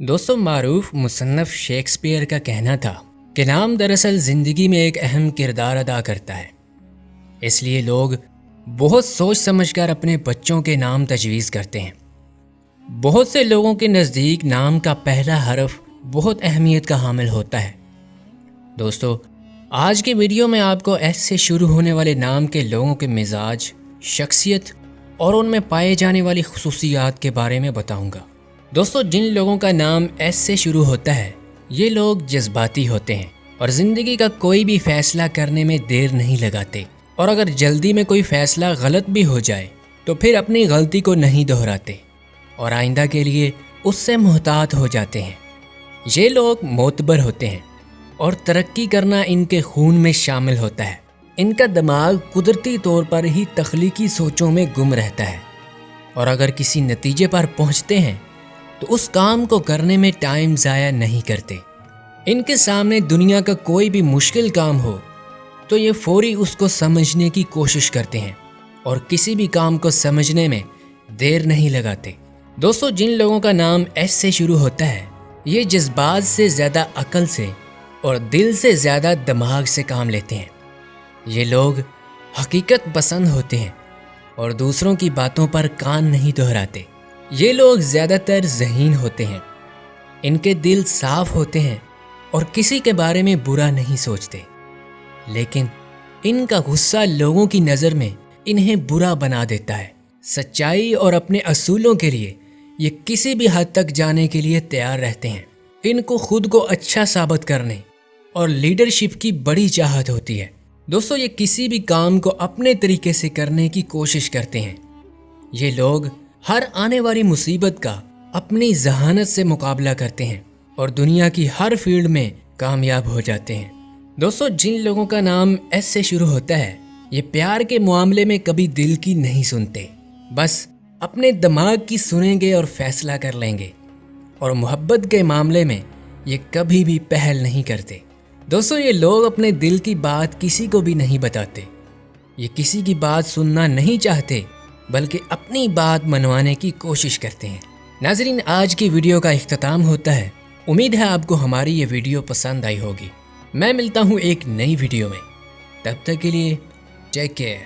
دوستوں معروف مصنف شیکسپیئر کا کہنا تھا کہ نام دراصل زندگی میں ایک اہم کردار ادا کرتا ہے۔ اس لیے لوگ بہت سوچ سمجھ کر اپنے بچوں کے نام تجویز کرتے ہیں۔ بہت سے لوگوں کے نزدیک نام کا پہلا حرف بہت اہمیت کا حامل ہوتا ہے۔ دوستو آج کی ویڈیو میں آپ کو ایس سے شروع ہونے والے نام کے لوگوں کے مزاج، شخصیت اور ان میں پائے جانے والی خصوصیات کے بارے میں بتاؤں گا۔ دوستو جن لوگوں کا نام ایس سے شروع ہوتا ہے یہ لوگ جذباتی ہوتے ہیں اور زندگی کا کوئی بھی فیصلہ کرنے میں دیر نہیں لگاتے، اور اگر جلدی میں کوئی فیصلہ غلط بھی ہو جائے تو پھر اپنی غلطی کو نہیں دہراتے اور آئندہ کے لیے اس سے محتاط ہو جاتے ہیں۔ یہ لوگ معتبر ہوتے ہیں اور ترقی کرنا ان کے خون میں شامل ہوتا ہے۔ ان کا دماغ قدرتی طور پر ہی تخلیقی سوچوں میں گم رہتا ہے، اور اگر کسی نتیجے پر پہنچتے ہیں تو اس کام کو کرنے میں ٹائم ضائع نہیں کرتے۔ ان کے سامنے دنیا کا کوئی بھی مشکل کام ہو تو یہ فوری اس کو سمجھنے کی کوشش کرتے ہیں اور کسی بھی کام کو سمجھنے میں دیر نہیں لگاتے۔ دوستو جن لوگوں کا نام ایس سے شروع ہوتا ہے یہ جذبات سے زیادہ عقل سے اور دل سے زیادہ دماغ سے کام لیتے ہیں۔ یہ لوگ حقیقت پسند ہوتے ہیں اور دوسروں کی باتوں پر کان نہیں دہراتے۔ یہ لوگ زیادہ تر ذہین ہوتے ہیں، ان کے دل صاف ہوتے ہیں اور کسی کے بارے میں برا نہیں سوچتے، لیکن ان کا غصہ لوگوں کی نظر میں انہیں برا بنا دیتا ہے۔ سچائی اور اپنے اصولوں کے لیے یہ کسی بھی حد تک جانے کے لیے تیار رہتے ہیں۔ ان کو خود کو اچھا ثابت کرنے اور لیڈرشپ کی بڑی چاہت ہوتی ہے۔ دوستو یہ کسی بھی کام کو اپنے طریقے سے کرنے کی کوشش کرتے ہیں۔ یہ لوگ ہر آنے والی مصیبت کا اپنی ذہانت سے مقابلہ کرتے ہیں اور دنیا کی ہر فیلڈ میں کامیاب ہو جاتے ہیں۔ دوستو جن لوگوں کا نام ایس سے شروع ہوتا ہے یہ پیار کے معاملے میں کبھی دل کی نہیں سنتے، بس اپنے دماغ کی سنیں گے اور فیصلہ کر لیں گے، اور محبت کے معاملے میں یہ کبھی بھی پہل نہیں کرتے۔ دوستو یہ لوگ اپنے دل کی بات کسی کو بھی نہیں بتاتے، یہ کسی کی بات سننا نہیں چاہتے بلکہ اپنی بات منوانے کی کوشش کرتے ہیں۔ ناظرین آج کی ویڈیو کا اختتام ہوتا ہے۔ امید ہے آپ کو ہماری یہ ویڈیو پسند آئی ہوگی۔ میں ملتا ہوں ایک نئی ویڈیو میں، تب تک کے لیے ٹیک کیئر۔